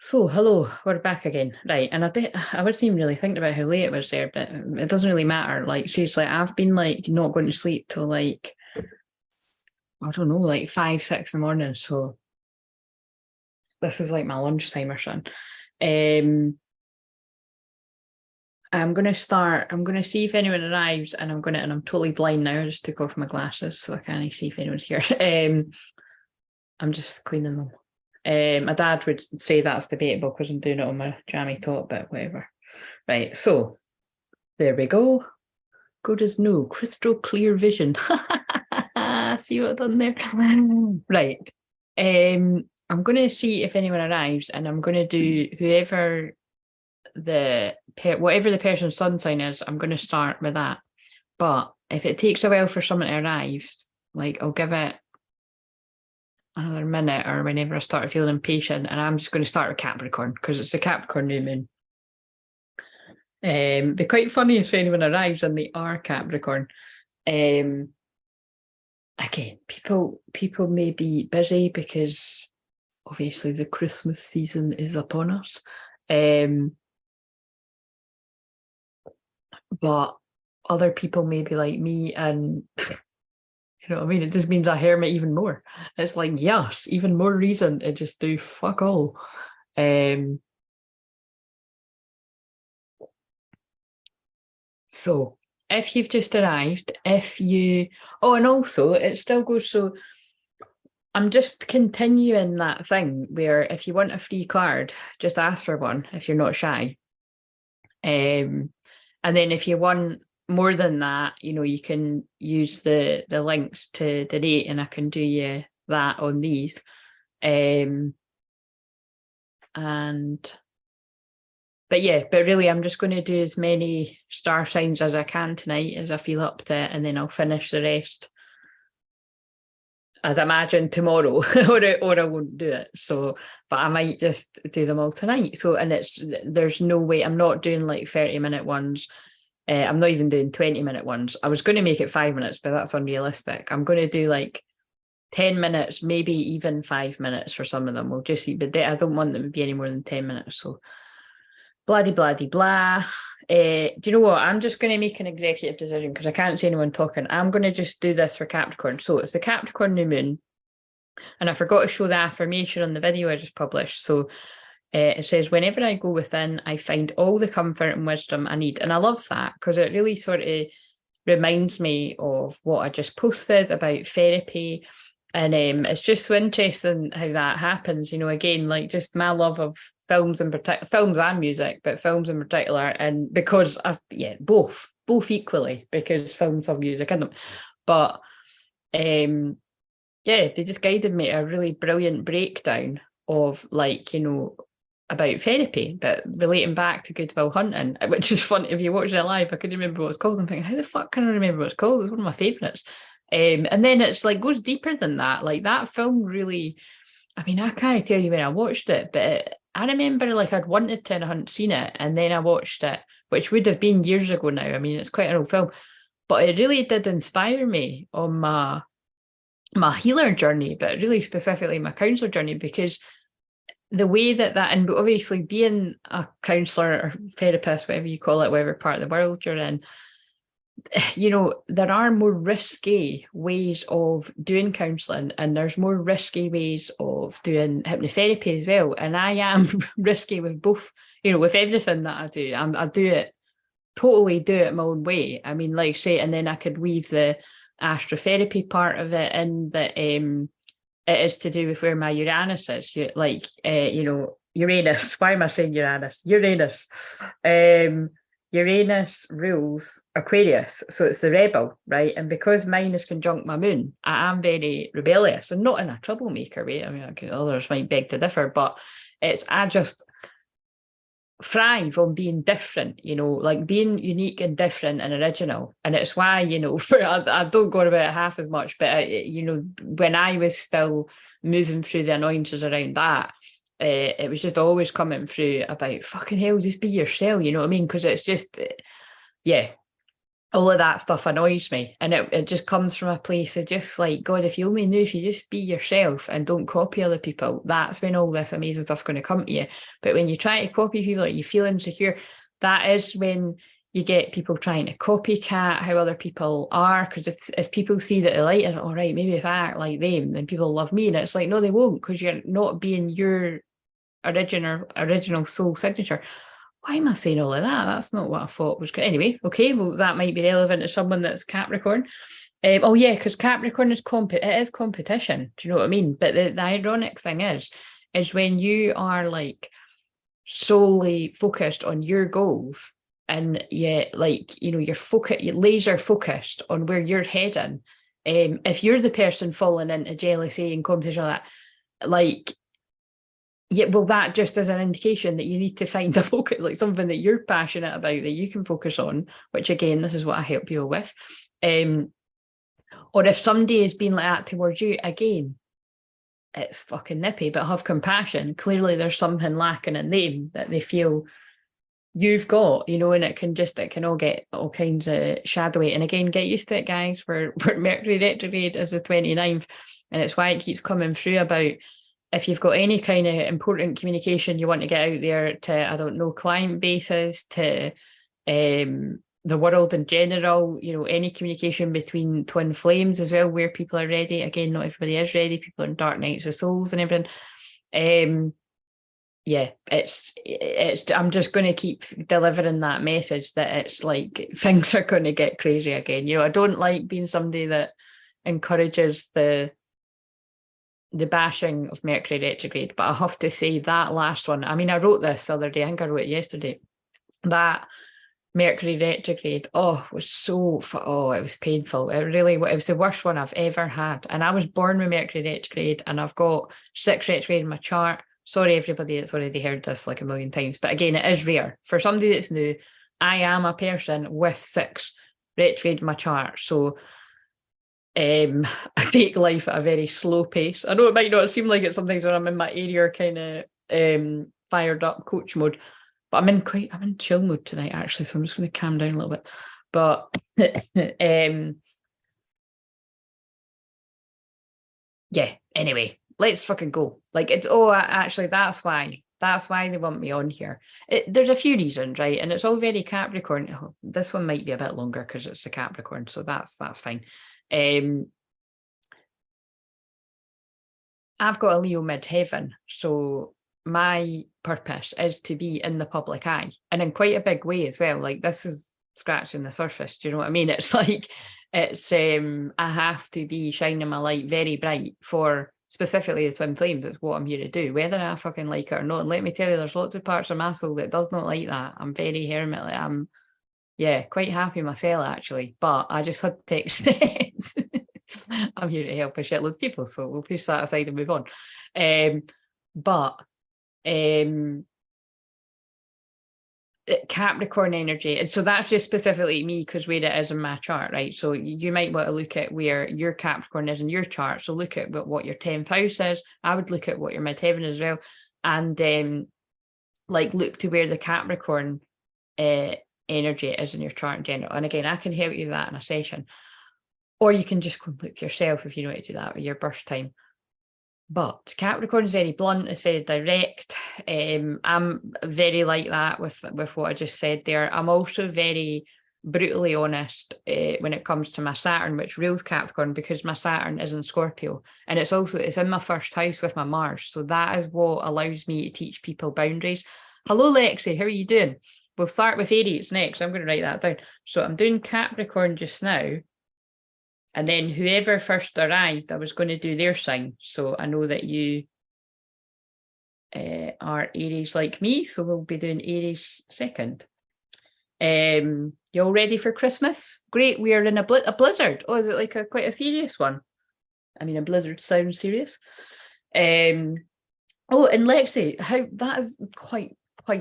So, hello, we're back again. Right, and I wasn't even really thinking about how late it was there, but it doesn't really matter. Like, seriously, I've been like not going to sleep till like, I don't know, like 5, 6 in the morning. So this is like my lunchtime or something. Um, I'm gonna see if anyone arrives, and I'm totally blind now. I just took off my glasses so I can't see if anyone's here. I'm just cleaning them. My dad would say that's debatable because I'm doing it on my jammy top, but whatever. Right, so there we go. Good as new, crystal clear vision. See what I've done there? Right. I'm going to see if anyone arrives, and I'm going to do whatever the person's sun sign is. I'm going to start with that. But if it takes a while for someone to arrive, like I'll give it another minute or whenever I start feeling impatient, and I'm just going to start with Capricorn because it's a Capricorn new moon. Be quite funny if anyone arrives and they are Capricorn. Again, people may be busy because obviously the Christmas season is upon us. But other people may be like me, and you know what I mean? It just means I hermit even more. It's like, yes, even more reason to just do fuck all. So if you've just arrived, and also it still goes, so I'm just continuing that thing where if you want a free card, just ask for one if you're not shy. And then if you want more than that, you can use the links to donate, and I can do you that on these. But really I'm just going to do as many star signs as I can tonight as I feel up to it, and then I'll finish the rest, I'd imagine, tomorrow, or I won't do it. So, but I might just do them all tonight. So, and there's no way I'm not doing like 30-minute ones. I'm not even doing 20-minute ones. I was going to make it 5 minutes, but that's unrealistic. I'm going to do like 10 minutes, maybe even 5 minutes for some of them. We'll just see, but I don't want them to be any more than 10 minutes. So, bloody blah. Do you know what? I'm just going to make an executive decision because I can't see anyone talking. I'm going to just do this for Capricorn. So it's a Capricorn new moon. And I forgot to show the affirmation on the video I just published. So it says, whenever I go within, I find all the comfort and wisdom I need. And I love that because it really sort of reminds me of what I just posted about therapy. And it's just so interesting how that happens, again, like just my love of films films and music, but films in particular. And because both equally, because films have music in them. But they just guided me to a really brilliant breakdown of about therapy, but relating back to Good Will Hunting, which is fun. If you watch it live, I couldn't remember what it's called. I'm thinking, how the fuck can I remember what it's called? It's one of my favourites. And then it's like goes deeper than that. Like that film really, I mean, I can't tell you when I watched it, but I remember like I'd wanted to and I hadn't seen it. And then I watched it, which would have been years ago now. I mean, it's quite an old film, but it really did inspire me on my healer journey, but really specifically my counselor journey, because the way and obviously being a counselor or therapist, whatever you call it, whatever part of the world you're in, there are more risky ways of doing counselling, and there's more risky ways of doing hypnotherapy as well. And I am risky with both, with everything that I do. Totally do it my own way. I mean, like say, and then I could weave the astrotherapy part of it in that it is to do with where my Uranus is. Uranus. Why am I saying Uranus? Uranus. Uranus rules Aquarius, so it's the rebel, right? And because mine is conjunct my moon, I am very rebellious, and not in a troublemaker way. I mean, others might beg to differ, but I just thrive on being different, like being unique and different and original. And it's why, I don't go about it half as much, but when I was still moving through the annoyances around that, it was just always coming through about fucking hell, just be yourself, you know what I mean? Because it's just, yeah. all of that stuff annoys me. And it just comes from a place of just like, God, if you only knew, if you just be yourself and don't copy other people, that's when all this amazing stuff's going to come to you. But when you try to copy people or you feel insecure, that is when you get people trying to copycat how other people are. Because if people see that they like it, all right, maybe if I act like them, then people love me. And it's like, no, they won't, because you're not being your original soul signature. Why am I saying all of that? That's not what I thought was good. Anyway, okay, well, that might be relevant to someone that's Capricorn. Oh yeah, because Capricorn is it is competition. Do you know what I mean? But the ironic thing is when you are like solely focused on your goals, and yet like, you know, you're laser focused on where you're heading. If you're the person falling into jealousy and competition like that, like, yeah, well, that just is an indication that you need to find a focus, like something that you're passionate about that you can focus on, which again, this is what I help people with. Or if somebody is being like that towards you, again, it's fucking nippy, but have compassion. Clearly there's something lacking in them that they feel you've got, you know, and it can all get all kinds of shadowy. And again, get used to it, guys. We're Mercury retrograde is the 29th, and it's why it keeps coming through about if you've got any kind of important communication you want to get out there to, I don't know, client bases, to the world in general, you know, any communication between twin flames as well, where people are ready. Again, not everybody is ready. People are in dark nights of souls and everything. Yeah, it's I'm just going to keep delivering that message that it's like things are going to get crazy again. You know, I don't like being somebody that encourages the bashing of Mercury retrograde, but I have to say that last one, I mean, I wrote this the other day, I think I wrote it yesterday, that Mercury retrograde, it was painful. It was the worst one I've ever had. And I was born with Mercury retrograde, and I've got 6 retrograde in my chart. Sorry, everybody that's already heard this like a million times, but again, it is rare. For somebody that's new, I am a person with 6 retrograde in my chart. So I take life at a very slow pace. I know it might not seem like it sometimes when I'm in my area kind of fired up coach mode, but I'm in chill mode tonight actually, so I'm just going to calm down a little bit. But yeah, anyway, let's fucking go. Like actually that's why they want me on here. There's a few reasons, right? And it's all very Capricorn. This one might be a bit longer because it's a Capricorn, so that's fine. I've got a Leo midheaven, so my purpose is to be in the public eye, and in quite a big way as well. Like, this is scratching the surface. Do you know what I mean? It's like I have to be shining my light very bright for specifically the twin flames. It's what I'm here to do, whether I fucking like it or not. And let me tell you, there's lots of parts of my soul that does not like that. I'm very hermitly. I'm quite happy myself actually, but I just had to accept I'm here to help a shitload of people, so we'll push that aside and move on. Capricorn energy, and so that's just specifically me because where it is in my chart, right? So you might want to look at where your Capricorn is in your chart. So look at what your 10th house is. I would look at what your midheaven is as well, and like look to where the Capricorn energy is in your chart in general. And again, I can help you with that in a session, or you can just go and look yourself if you know how to do that with your birth time. But Capricorn is very blunt, it's very direct. I'm very like that with what I just said there. I'm also very brutally honest when it comes to my Saturn, which rules Capricorn, because my Saturn is in Scorpio, and it's in my first house with my Mars. So that is what allows me to teach people boundaries. Hello, Lexi, how are you doing? We'll start with Aries next. I'm going to write that down. So I'm doing Capricorn just now. And then whoever first arrived, I was going to do their sign. So I know that you are Aries like me. So we'll be doing Aries second. You all ready for Christmas? Great. We are in a blizzard. Oh, is it like quite a serious one? I mean, a blizzard sounds serious. Oh, and Lexi, that is quite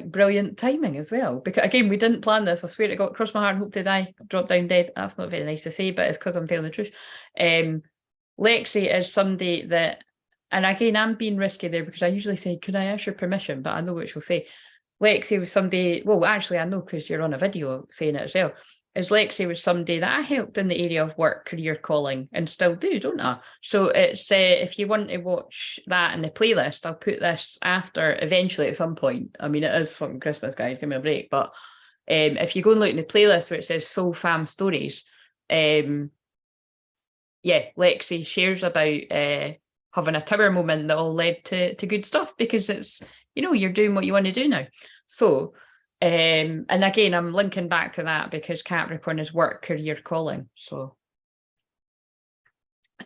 brilliant timing as well, because again, we didn't plan this. I swear to God, cross my heart and hope to die, drop down dead. That's not very nice to say, but it's because I'm telling the truth. Lexi is somebody that, and again, I'm being risky there because I usually say, can I ask your permission? But I know what she'll say. Lexi was somebody, well, actually I know because you're on a video saying it as well. as Lexi was somebody that I helped in the area of work, career, calling, and still do, don't I? So it's if you want to watch that in the playlist, I'll put this after eventually at some point. I mean, it is fucking Christmas, guys, give me a break. But if you go and look in the playlist where it says Soul Fam Stories, yeah, Lexi shares about having a tower moment that all led to good stuff, because it's, you're doing what you want to do now. So, and again, I'm linking back to that because Capricorn is work, career, calling. So,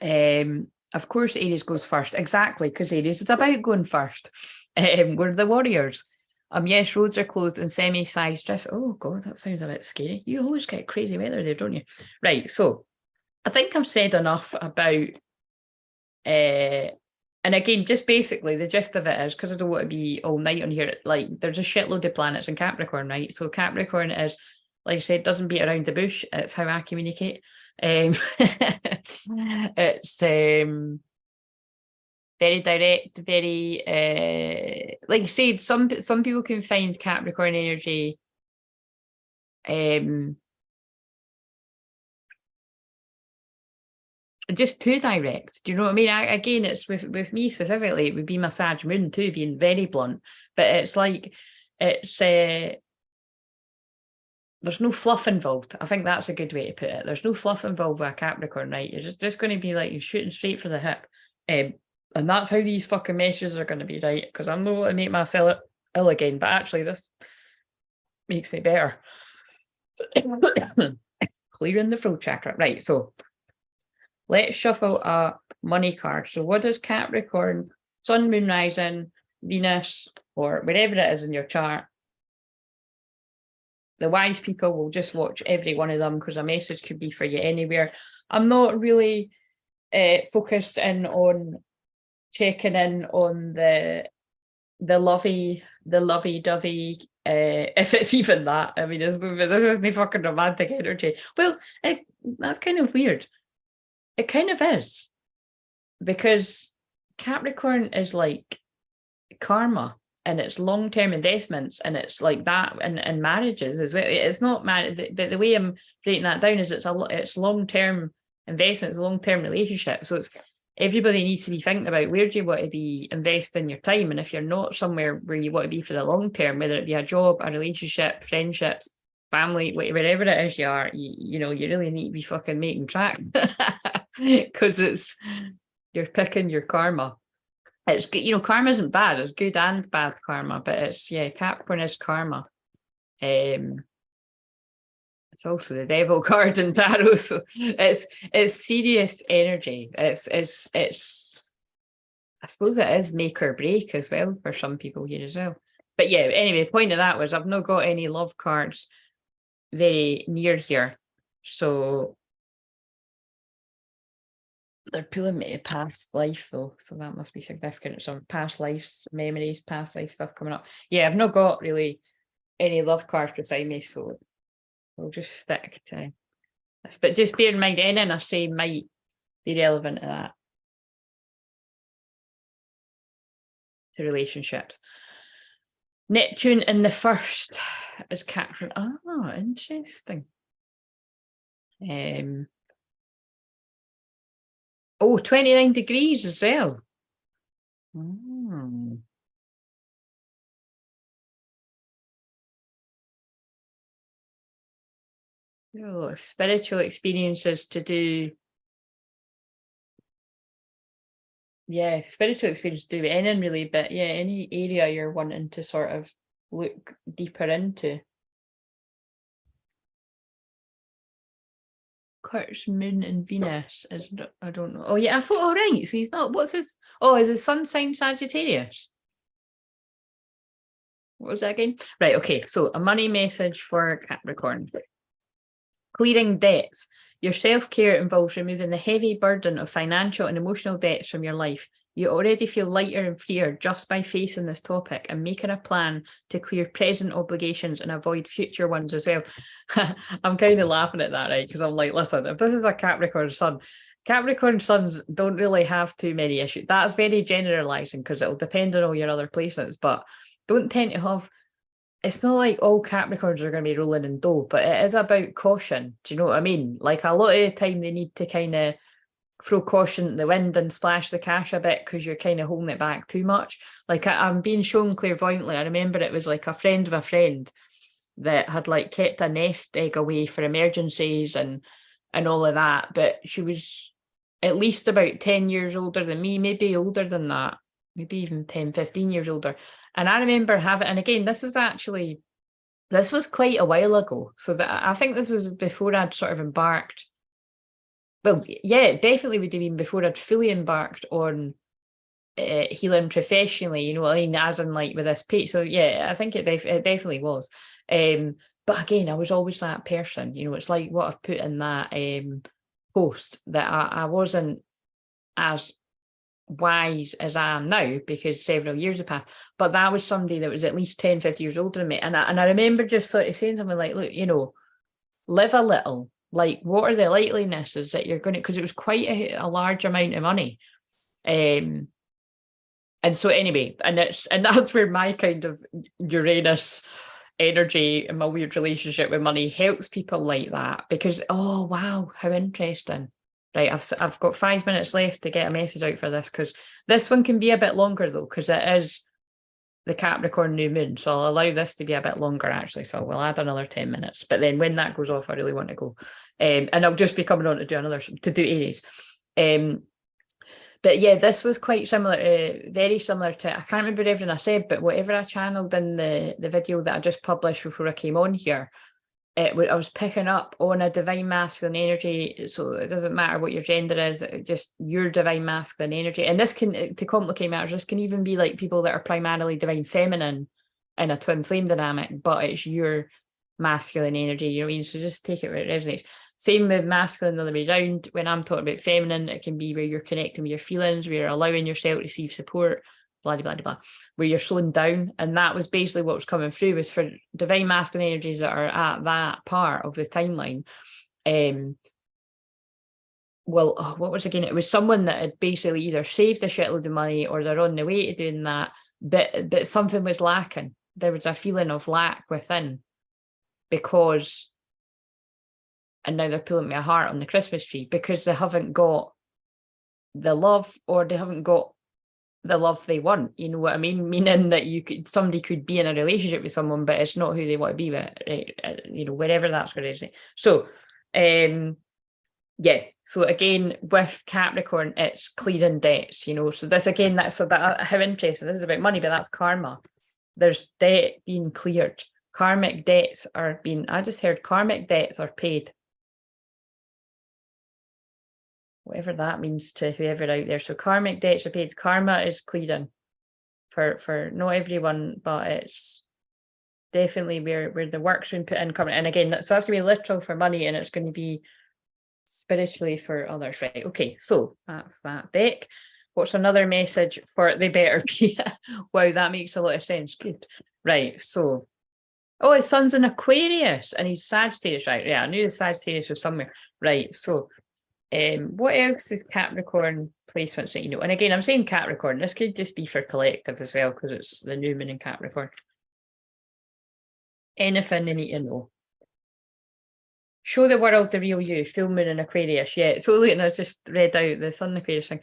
of course, Aries goes first. Exactly, because Aries is about going first. We're the warriors. Yes, roads are closed and semi-sized drifts. Oh God, that sounds a bit scary. You always get crazy weather there, don't you? Right, so I think I've said enough about and again, just basically the gist of it is, because I don't want to be all night on here, like there's a shitload of planets in Capricorn, right? So Capricorn is, like I said, doesn't beat around the bush. It's how I communicate. It's very direct, very like I said, some people can find Capricorn energy just too direct. Do you know what I mean? Again, it's with me specifically, it would be my Sag moon too, being very blunt. But it's like it's there's no fluff involved. I think that's a good way to put it. There's no fluff involved with a Capricorn, right? You're just going to be like, you're shooting straight for the hip. And that's how these fucking messages are going to be, right? Because I'm not going to make myself ill again, but actually this makes me better. Clearing the throat chakra. Right, so let's shuffle a money card. So what does Capricorn, Sun, Moon, Rising, Venus, or wherever it is in your chart? The wise people will just watch every one of them because a message could be for you anywhere. I'm not really focused in on checking in on the lovey-dovey, if it's even that. I mean, this isn't fucking romantic energy. Well, that's kind of weird. It kind of is, because Capricorn is like karma, and it's long-term investments, and it's like that in marriages as well. It's not marriage, but the way I'm breaking that down is it's long-term investments, long-term relationship. So it's everybody needs to be thinking about, where do you want to be investing your time? And if you're not somewhere where you want to be for the long term, whether it be a job, a relationship, friendships, family, wherever it is you are, you really need to be fucking making track, because you're picking your karma. It's good, karma isn't bad. It's good and bad karma, but it's, Capricorn is karma. It's also the devil card in tarot, so it's serious energy. It's I suppose it is make or break as well for some people here as well. But yeah, anyway, the point of that was I've not got any love cards very near here, so they're pulling me to past life though, so that must be significant. Some past lives, memories, past life stuff coming up. Yeah, I've not got really any love cards beside me, so we'll just stick to this. But just bear in mind, anything I say might be relevant to that, to relationships. Neptune in the first is Capricorn. Oh, interesting. 29 degrees as well. Spiritual experiences to do. Yeah, spiritual experience to do with anything really, but yeah, any area you're wanting to sort of look deeper into. Kurt's moon and Venus is, I don't know. Oh yeah, I thought, right, so he's not, is his sun sign Sagittarius? What was that again? Right, okay, so a money message for Capricorn. Clearing debts. Your self-care involves removing the heavy burden of financial and emotional debts from your life. You already feel lighter and freer just by facing this topic and making a plan to clear present obligations and avoid future ones as well. I'm kind of laughing at that, right? Because I'm like, listen, if this is a Capricorn sun, Capricorn suns don't really have too many issues. That's very generalizing because it'll depend on all your other placements, but don't tend to have it's not like all Capricorns are going to be rolling in dough, but it is about caution. Do you know what I mean? Like a lot of the time they need to kind of throw caution in the wind and splash the cash a bit because you're kind of holding it back too much. Like I'm being shown clairvoyantly. I remember it was like a friend of a friend that had like kept a nest egg away for emergencies and all of that. But she was at least about 10 years older than me, maybe older than that, maybe even 10, 15 years older. And I remember having, and again, this was quite a while ago. So that I think this was before I'd sort of embarked. Well, yeah, it definitely would have been before I'd fully embarked on healing professionally, you know what I mean, as in like with this page. So yeah, I think it definitely was. But again, I was always that person, you know, it's like what I've put in that post, that I wasn't as wise as I am now because several years have passed, but that was somebody that was at least 10, 50 years older than me. And I remember just sort of saying something like, look, you know, live a little, like what are the likelinesses that you're going to, because it was quite a large amount of money. And so anyway, and that's where my kind of Uranus energy and my weird relationship with money helps people like that, because oh wow, how interesting. Right, I've got 5 minutes left to get a message out for this, because this one can be a bit longer though, because it is the Capricorn new moon. So I'll allow this to be a bit longer actually. So we'll add another 10 minutes. But then when that goes off, I really want to go. And I'll just be coming on to do Aries. But yeah, this was quite similar, very similar to, I can't remember everything I said, but whatever I channeled in the video that I just published before I came on here, I was picking up on a divine masculine energy. So it doesn't matter what your gender is, just your divine masculine energy. And this can, to complicate matters, this can even be like people that are primarily divine feminine in a twin flame dynamic, but it's your masculine energy, you know what I mean? So just take it where it resonates. Same with masculine the other way around. When I'm talking about feminine, it can be where you're connecting with your feelings, where you're allowing yourself to receive support, blah, blah, blah, blah, where you're slowing down. And that was basically what was coming through, was for divine masculine energies that are at that part of the timeline. Well, what was again? It was someone that had basically either saved a shitload of money or they're on the way to doing that, but something was lacking. There was a feeling of lack within, because, and now they're pulling me a heart on the Christmas tree, because they haven't got the love, or they haven't got the love they want, you know what I mean? Meaning that somebody could be in a relationship with someone, but it's not who they want to be with, right? You know, wherever that's going to say. So, yeah. So again, with Capricorn, it's clearing debts, you know. So this again, that's so that how interesting. This is about money, but that's karma. There's debt being cleared. Karmic debts are being, I just heard karmic debts are paid. Whatever that means to whoever out there. So karmic debts are paid. Karma is clearing for not everyone, but it's definitely where the work's been put in. And again, so that's going to be literal for money, and it's going to be spiritually for others, right? Okay, so that's that deck. What's another message for the better be? Wow, that makes a lot of sense. Good. Right, so, oh, his son's in Aquarius and he's Sagittarius, right? Yeah, I knew the Sagittarius was somewhere. Right, so what else is Capricorn placements that you know? And again, I'm saying Capricorn, this could just be for collective as well, because it's the new moon in Capricorn. Anything you need to know. Show the world the real you, full moon in Aquarius. Yeah, so look, and I just read out the Sun Aquarius thing.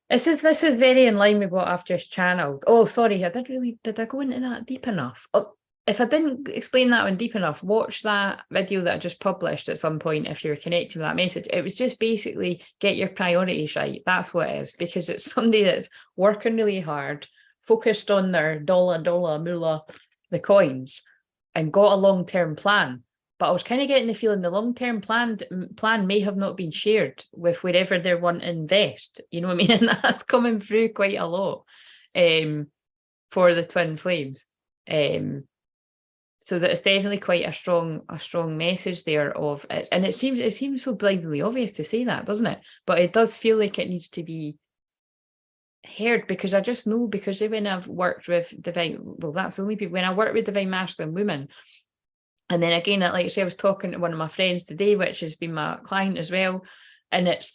This is very in line with what I've just channeled. Oh, sorry, did I go into that deep enough? Oh, if I didn't explain that one deep enough, watch that video that I just published at some point if you're connecting with that message. It was just basically get your priorities right. That's what it is, because it's somebody that's working really hard, focused on their dollar, moolah, the coins, and got a long-term plan. But I was kind of getting the feeling the long-term plan may have not been shared with wherever they're wanting to invest. You know what I mean? And that's coming through quite a lot for the twin flames. So that it's definitely quite a strong message there of it. And it seems so blindly obvious to say that, doesn't it? But it does feel like it needs to be heard, because I just know, because when I've worked with divine, well, that's the only people, when I work with divine masculine women. And then again, like I say, I was talking to one of my friends today, which has been my client as well. And it's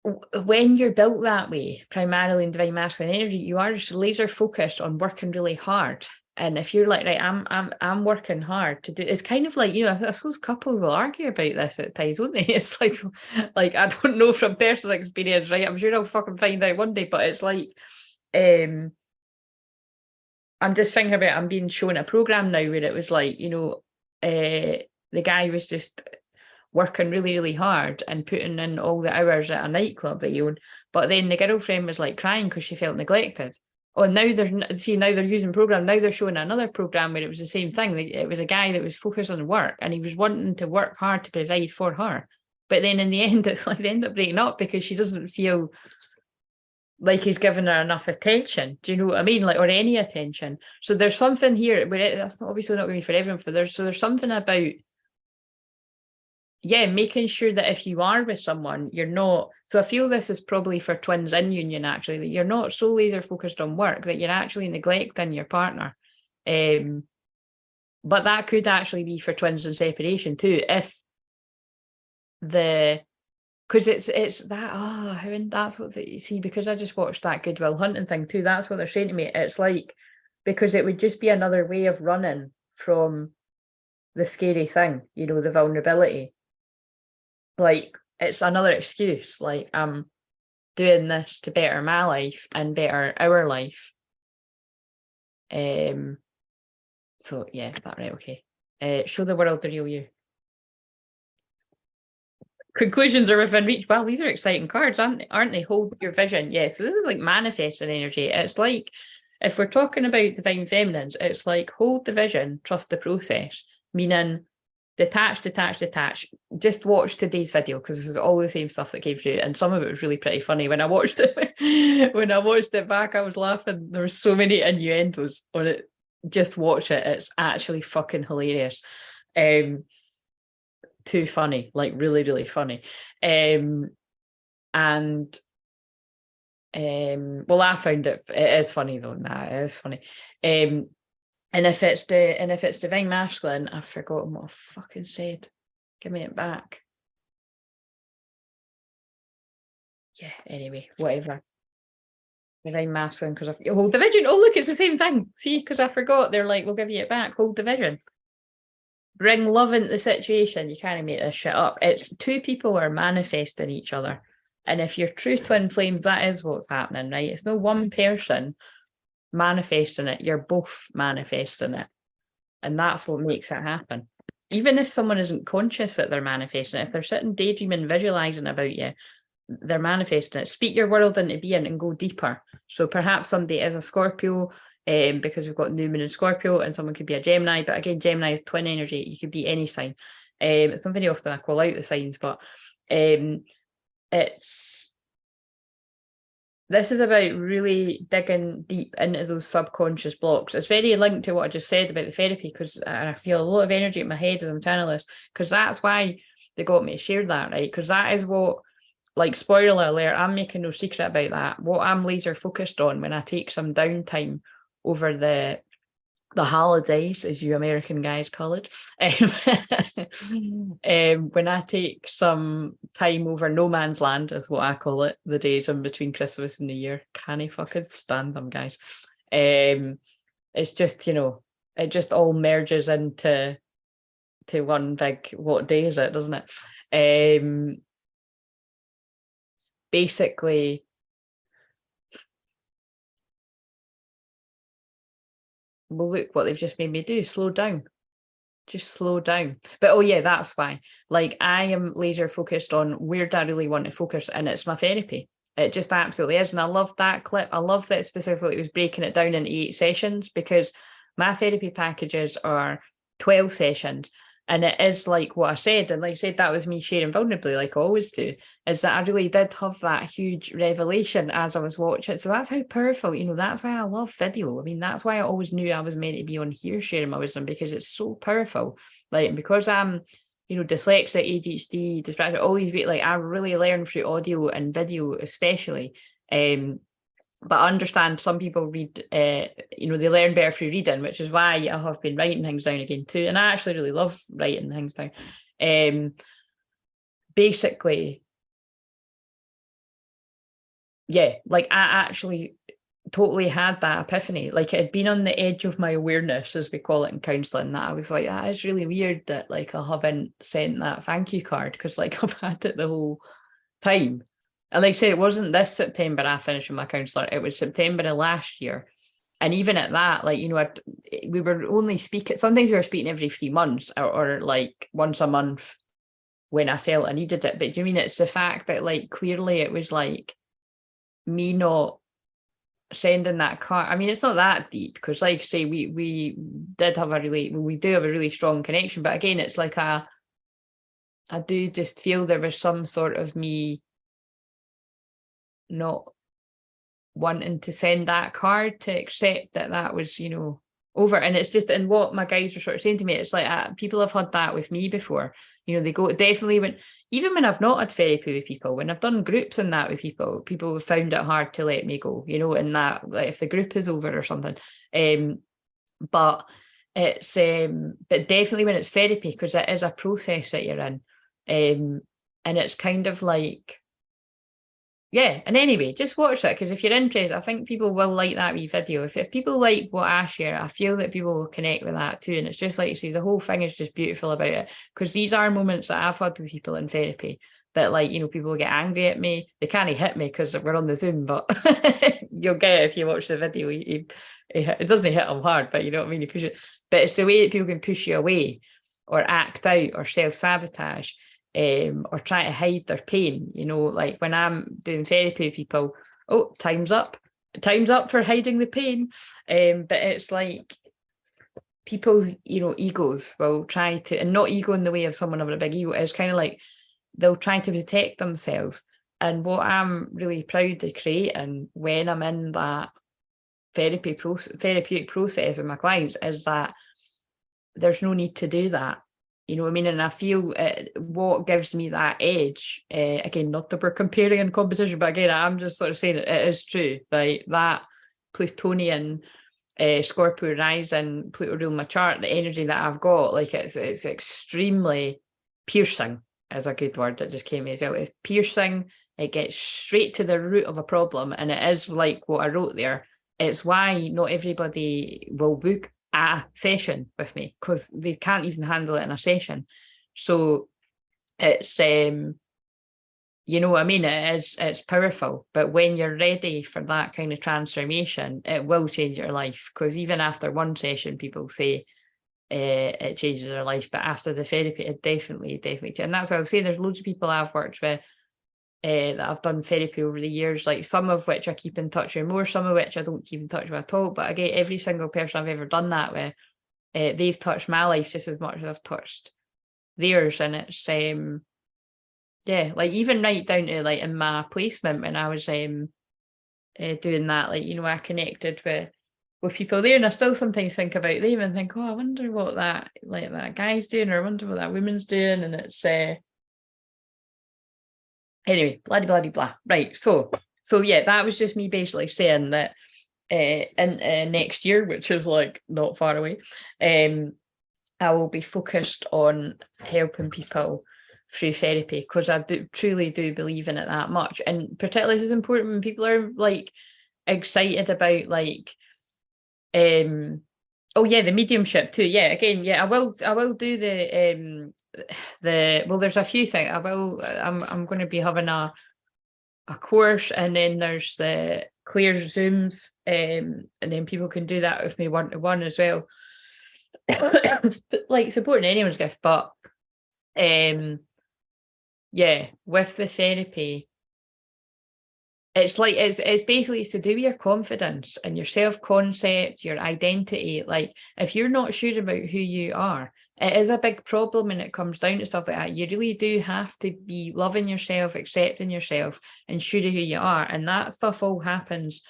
when you're built that way, primarily in divine masculine energy, you are just laser focused on working really hard. And if you're like, right, I'm working hard to do, it's kind of like, you know, I suppose couples will argue about this at times, won't they? It's like I don't know from personal experience, right? I'm sure I'll fucking find out one day, but it's like, I'm just thinking about, I'm being shown a program now where it was like, you know, the guy was just working really, really hard and putting in all the hours at a nightclub that he owned. But then the girlfriend was like crying because she felt neglected. Oh, now now they're using program. Now they're showing another program where it was the same thing. It was a guy that was focused on work and he was wanting to work hard to provide for her. But then in the end, it's like they end up breaking up because she doesn't feel like he's given her enough attention. Do you know what I mean? Like, or any attention. So there's something here where that's obviously not going to be for everyone. So there's something about, yeah, making sure that if you are with someone, you're not. So I feel this is probably for twins in union, actually, that you're not so laser focused on work that you're actually neglecting your partner. But that could actually be for twins in separation too, if because it's that that's what they see, because I just watched that Good Will Hunting thing too. That's what they're saying to me. It's like, because it would just be another way of running from the scary thing, you know, the vulnerability. Like, it's another excuse. Like, I'm doing this to better my life and better our life. So yeah, that right, okay. Show the world the real you. Conclusions are within reach. Wow, these are exciting cards, aren't they? Hold your vision. Yeah, so this is like manifesting energy. It's like, if we're talking about divine feminines, it's like hold the vision, trust the process, meaning detach. Just watch today's video because this is all the same stuff that came through, and some of it was really pretty funny. When I watched it, when I watched it back, I was laughing. There were so many innuendos on it. Just watch it; it's actually fucking hilarious. Too funny, like really, really funny. Well, I found it is funny though. Nah, it is funny. And if it's divine masculine, I've forgotten what I fucking said. Give me it back. Yeah, anyway, whatever. Divine masculine, because I hold the vision. Oh, look, it's the same thing. See, because I forgot. They're like, we'll give you it back. Hold the vision. Bring love into the situation. You can't make this shit up. It's two people are manifesting each other. And if you're true twin flames, that is what's happening, right? It's no one person manifesting it. You're both manifesting it. And that's what makes it happen. Even if someone isn't conscious that they're manifesting it, if they're sitting daydreaming, visualizing about you, they're manifesting it. Speak your world into being and go deeper. So perhaps somebody is a Scorpio, because we've got New Moon in Scorpio, and someone could be a Gemini. But again, Gemini is twin energy. You could be any sign. It's not very often I call out the signs, but this is about really digging deep into those subconscious blocks. It's very linked to what I just said about the therapy, because I feel a lot of energy in my head as I'm telling this, because that's why they got me to share that, right? Because that is what, like, spoiler alert, I'm making no secret about that. What I'm laser focused on when I take some downtime over the holidays, as you American guys call it, when I take some time over no man's land, is what I call it, the days in between Christmas and New Year. Can I fucking stand them, guys? It's just, you know, it just all merges into one big, what day is it, doesn't it? Basically, well, look what they've just made me do. Slow down. Just slow down. But oh yeah, that's why. Like, I am laser focused on where do I really want to focus, and it's my therapy. It just absolutely is. And I love that clip. I love that specifically it was breaking it down into 8 sessions, because my therapy packages are 12 sessions. And it is like what I said, and like I said, that was me sharing vulnerably, like I always do, is that I really did have that huge revelation as I was watching. So that's how powerful, you know, that's why I love video. I mean, that's why I always knew I was meant to be on here sharing my wisdom, because it's so powerful. Like, because I'm, you know, dyslexic, ADHD, dyspraxic, all these, like, I really learn through audio and video, especially. But I understand some people read, you know, they learn better through reading, which is why I have been writing things down again too. And I actually really love writing things down. Basically, yeah, like, I actually totally had that epiphany. Like, it had been on the edge of my awareness, as we call it in counselling, that I was like, that is really weird that like I haven't sent that thank you card, because like I've had it the whole time. And like I said, it wasn't this September I finished with my counsellor, it was September of last year. And even at that, like, you know, we were only speaking, sometimes we were speaking every 3 months, or like once a month when I felt I needed it. But do you mean it's the fact that like clearly it was like me not sending that card? I mean, it's not that deep, because like I say, we do have a really strong connection. But again, it's like I do just feel there was some sort of me not wanting to send that card to accept that that was, you know, over. And it's just, and what my guys were sort of saying to me, it's like people have had that with me before. You know, they go, definitely even when I've not had therapy with people, when I've done groups and that with people have found it hard to let me go, you know, and that, like, if the group is over or something. But it's but definitely when it's therapy, because it is a process that you're in. And it's kind of like, yeah. And anyway, just watch it, because if you're interested, I think people will like that wee video. If people like what I share, I feel that people will connect with that too. And it's just like you say, the whole thing is just beautiful about it, because these are moments that I've had with people in therapy that, like, you know, people get angry at me. They can't hit me because we're on the Zoom, but you'll get it if you watch the video. It doesn't hit them hard, but you know what I mean? He push it. But it's the way that people can push you away or act out or self-sabotage. Or try to hide their pain, you know, like when I'm doing therapy with people, oh, time's up for hiding the pain. But it's like people's, you know, egos will try to, and not ego in the way of someone having a big ego, it's kind of like they'll try to protect themselves. And what I'm really proud of creating when I'm in that therapeutic process with my clients is that there's no need to do that. You know what I mean? And I feel what gives me that edge, again, not that we're comparing in competition, but again, I'm just sort of saying it is true, right? That Plutonian, Scorpio rising, Pluto ruling my chart, the energy that I've got, like it's extremely piercing, is a good word that just came as well. It's piercing, it gets straight to the root of a problem, and it is like what I wrote there. It's why not everybody will book a session with me, because they can't even handle it in a session. So it's you know what I mean, it's powerful. But when you're ready for that kind of transformation, it will change your life, because even after one session people say it changes their life, but after the therapy it definitely. And that's why I was saying there's loads of people I've worked with that I've done therapy over the years, like some of which I keep in touch with more, some of which I don't keep in touch with at all. But again, every single person I've ever done that with, they've touched my life just as much as I've touched theirs. And it's yeah, like even right down to like in my placement when I was doing that, like, you know, I connected with people there, and I still sometimes think about them and think, oh, I wonder what that guy's doing, or I wonder what that woman's doing. And it's anyway, blah. Right. So yeah, that was just me basically saying that in next year, which is like not far away, I will be focused on helping people through therapy, because I truly do believe in it that much. And particularly this is important when people are like excited about like oh yeah, the mediumship too. Yeah, again, yeah, I will do the well, there's a few things. I'm going to be having a course, and then there's the clear Zooms, and then people can do that with me one-to-one as well. Like supporting anyone's gift, but yeah, with the therapy, it's like it's basically to do with your confidence and your self-concept, your identity. Like if you're not sure about who you are, it is a big problem when it comes down to stuff like that. You really do have to be loving yourself, accepting yourself, and sure of who you are. And that stuff all happens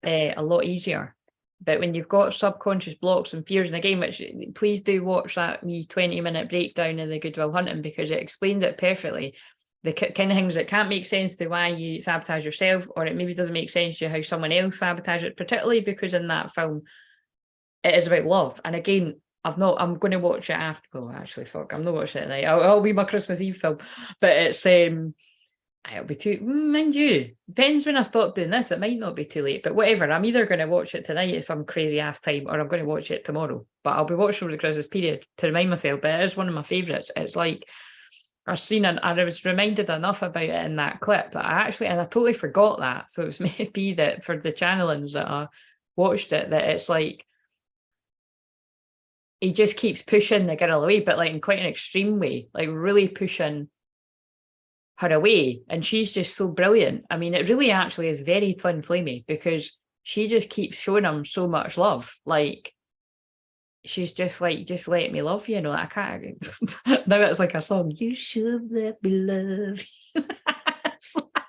a lot easier. But when you've got subconscious blocks and fears, and again, which please do watch that wee 20-minute breakdown of the Good Will Hunting, because it explains it perfectly. The kind of things that can't make sense to why you sabotage yourself, or it maybe doesn't make sense to how someone else sabotages it, particularly because in that film it is about love. And again, I'm going to watch it after. Well, actually, fuck, I'm not watching it tonight. I'll be my Christmas Eve film, but it's It'll be too, mind you, depends when I stop doing this. It might not be too late, but whatever. I'm either going to watch it tonight at some crazy ass time, or I'm going to watch it tomorrow. But I'll be watching over the Christmas period to remind myself. But it is one of my favourites. It's like I've seen and I was reminded enough about it in that clip that and I totally forgot that. So it's maybe that for the channelings that I watched it, that it's like he just keeps pushing the girl away, but like in quite an extreme way, like really pushing her away, and she's just so brilliant. I mean, it really actually is very twin flamey because she just keeps showing him so much love. Like she's just like, just let me love you, I can't. Now it's like a song. You should let me love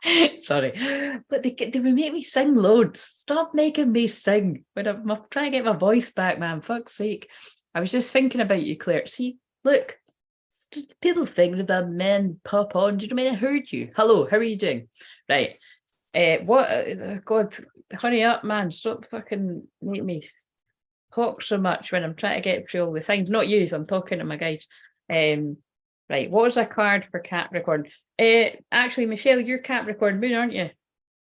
you. Sorry, but they would make me sing loads. Stop making me sing when I'm trying to get my voice back, man. Fuck's sake. I was just thinking about you, Claire. See, look. People think that men pop on. Do you know what I mean? I heard you. Hello, how are you doing? Right. What? God, hurry up, man. Stop fucking making me talk so much when I'm trying to get through all the signs. Not you, so I'm talking to my guys. Right. What was a card for Capricorn? Actually, Michelle, you're Capricorn moon, aren't you?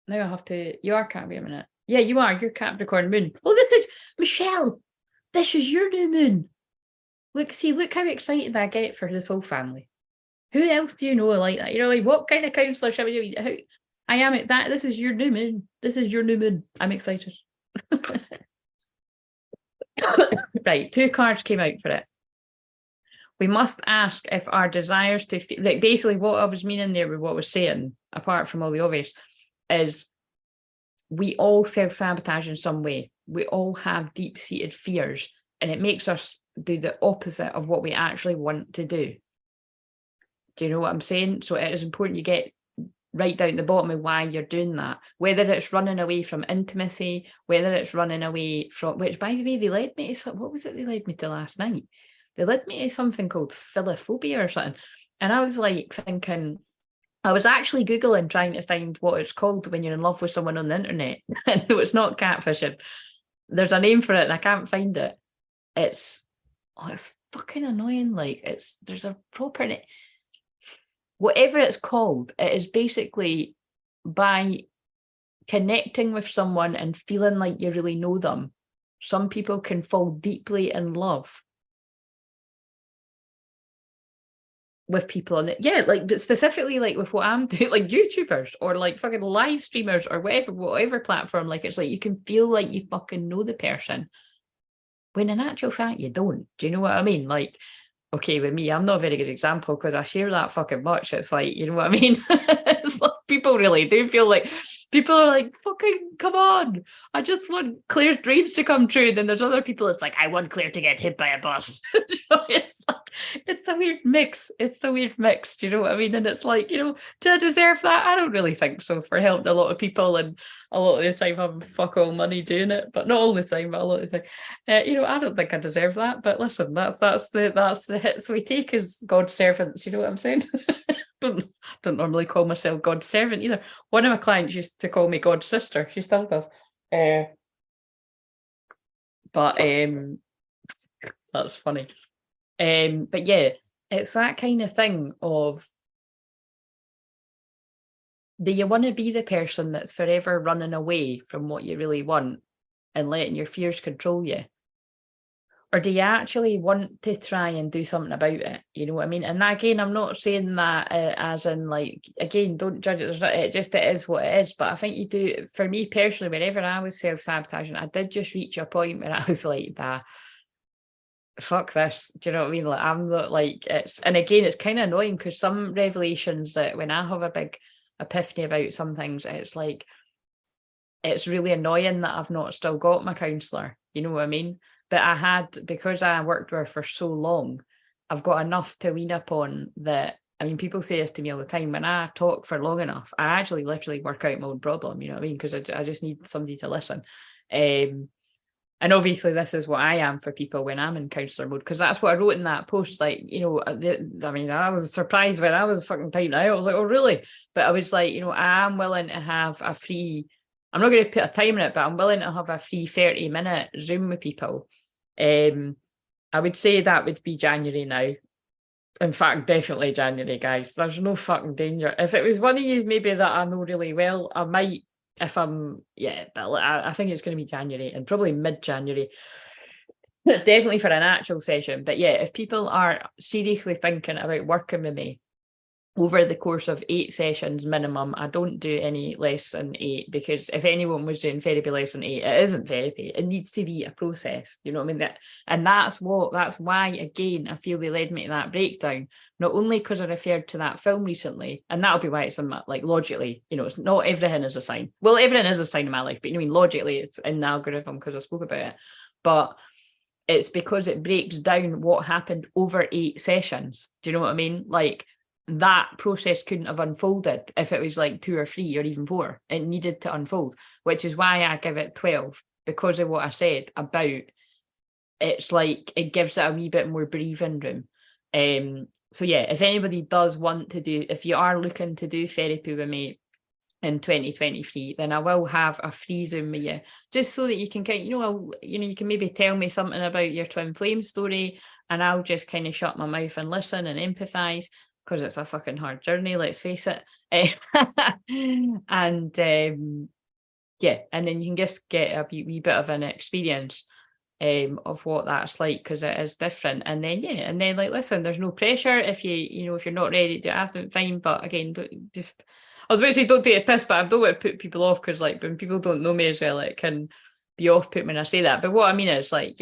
Now I have to. You are Cap. Wait a minute. Yeah, you are. You're Capricorn moon. Oh, this is Michelle. This is your new moon. Look how excited I get for this whole family. Who else do you know like that? Like what kind of counselor should we do? I am at that. This is your new moon. This is your new moon. I'm excited. Right, 2 cards came out for it. We must ask if our desires to feel, like basically what I was meaning there with what I was saying, apart from all the obvious, is we all self-sabotage in some way. We all have deep-seated fears, and it makes us do the opposite of what we actually want to do. Do you know what I'm saying? So it is important you get right down the bottom of why you're doing that, whether it's running away from intimacy, whether it's running away from, which by the way, they led me to, what was it they led me to last night? They led me to something called philophobia or something. And I was like thinking, I was actually Googling trying to find what it's called when you're in love with someone on the internet. No, it's not catfishing. There's a name for it and I can't find it. It's fucking annoying. Like there's a proper, whatever it's called, it is basically by connecting with someone and feeling like you really know them. Some people can fall deeply in love with people on it. Yeah, like but specifically like with what I'm doing, like YouTubers or like fucking live streamers or whatever platform, like it's like you can feel like you fucking know the person when in actual fact you don't. Do you know what I mean? Like, okay, with me, I'm not a very good example because I share that fucking much. It's like, you know what I mean? It's like people really do feel like people are like, fucking come on. I just want Claire's dreams to come true. Then there's other people, it's like, I want Claire to get hit by a bus. It's like, it's a weird mix. It's a weird mix. Do you know what I mean? And it's like, do I deserve that? I don't really think so for helping a lot of people and a lot of the time having fuck all money doing it, but not all the time, but a lot of the time. I don't think I deserve that, but listen, that's the hits we take as God's servants. You know what I'm saying? don't normally call myself God's servant either. One of my clients used to call me God's sister. She still does. But that's funny. But yeah, it's that kind of thing of, do you want to be the person that's forever running away from what you really want and letting your fears control you? Or do you actually want to try and do something about it? You know what I mean? And again, I'm not saying that as in like, again, don't judge it. It is what it is. But I think you do, for me personally, whenever I was self-sabotaging, I did just reach a point where I was like, fuck this. Do you know what I mean? Like, I'm not like, and again, it's kind of annoying because some revelations that when I have a big epiphany about some things, it's like, it's really annoying that I've not still got my counsellor. You know what I mean? But because I worked with her for so long, I've got enough to lean upon that. I mean, people say this to me all the time. When I talk for long enough, I actually literally work out my own problem, you know what I mean? Because I just need somebody to listen. And obviously this is what I am for people when I'm in counsellor mode, because that's what I wrote in that post. Like, I was surprised when I was fucking typing out. I was like, oh, really? But I was like, I am willing to have a free, I'm not going to put a time in it, but I'm willing to have a free 30-minute Zoom with people. I would say that would be January now. In fact, definitely January, guys. There's no fucking danger. If it was one of you maybe that I know really well, I might, if I'm, yeah, but I think it's going to be January and probably mid-January. Definitely for an actual session. But yeah, if people are seriously thinking about working with me over the course of 8 sessions minimum, I don't do any less than 8, because if anyone was doing therapy less than 8, it isn't therapy. It needs to be a process. You know what I mean? And that's why, again, I feel they led me to that breakdown, not only because I referred to that film recently, and that'll be why it's in my, like, logically, you know, it's not everything is a sign. Well, everything is a sign in my life, but you know what I mean, logically it's in the algorithm because I spoke about it. But it's because it breaks down what happened over 8 sessions. Do you know what I mean? Like, that process couldn't have unfolded if it was like 2 or 3 or even 4. It needed to unfold, which is why I give it 12, because of what I said about, it's like it gives it a wee bit more breathing room. So yeah, if anybody does want to do, if you are looking to do therapy with me in 2023, then I will have a free Zoom with you, just so that you can kind of, you can maybe tell me something about your twin flame story, and I'll just kind of shut my mouth and listen and empathize, because it's a fucking hard journey, let's face it. And yeah, and then you can just get a wee bit of an experience of what that's like, because it is different. And then yeah, and then, like, listen, there's no pressure if if you're not ready to do it, I think fine. But again, just, I was about to say don't take a piss, but I don't want to put people off, because like when people don't know me as well, it can be off-put when I say that. But what I mean is, like,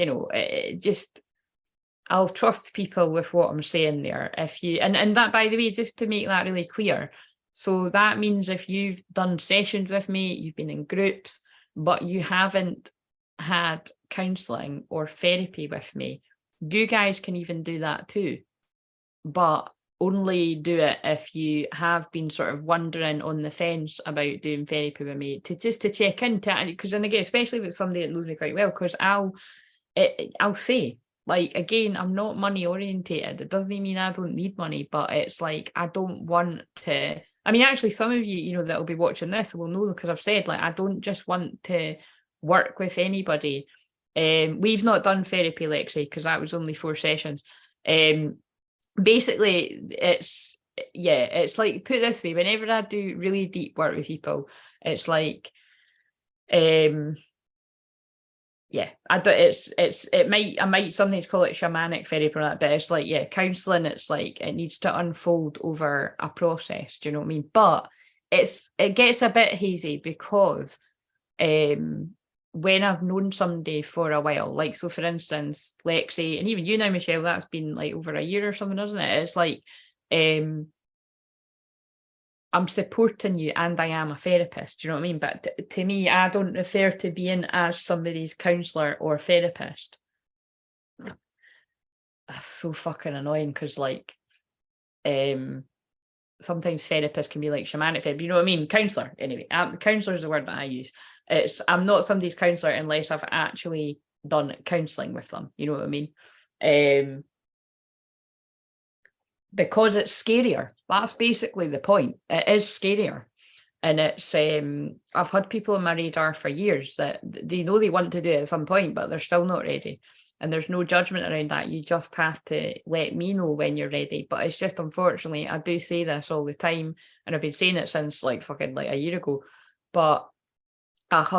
just, I'll trust people with what I'm saying there. If you, and that, by the way, just to make that really clear, so that means if you've done sessions with me, you've been in groups, but you haven't had counselling or therapy with me, you guys can even do that too. But only do it if you have been sort of wondering on the fence about doing therapy with me, to check in, because then again, especially with somebody that knows me quite well, because I'll say, like, again, I'm not money orientated. It doesn't mean I don't need money, but it's like, I don't want to, I mean, actually, some of you, that'll be watching this will know, because I've said, like, I don't just want to work with anybody. We've not done therapy, Lexi, because that was only 4 sessions. Basically, it's like, put it this way, whenever I do really deep work with people, it's like, yeah, I might sometimes call it shamanic therapy or that, but it's like, yeah, counselling, it's like, it needs to unfold over a process, do you know what I mean? But it gets a bit hazy, because when I've known somebody for a while, like, so for instance, Lexi, and even you now, Michelle, that's been like over a year or something, isn't it? It's like, I'm supporting you, and I am a therapist. Do you know what I mean? But to me, I don't refer to being as somebody's counsellor or therapist. That's so fucking annoying, because like, sometimes therapists can be like shamanic therapy. You know what I mean? Counsellor, anyway. Counsellor is the word that I use. I'm not somebody's counsellor unless I've actually done counselling with them. You know what I mean? Because it's scarier. That's basically the point. It is scarier. And it's, I've had people on my radar for years that they know they want to do it at some point, but they're still not ready. And there's no judgment around that. You just have to let me know when you're ready. But it's just, unfortunately, I do say this all the time, and I've been saying it since like fucking like a year ago. But I've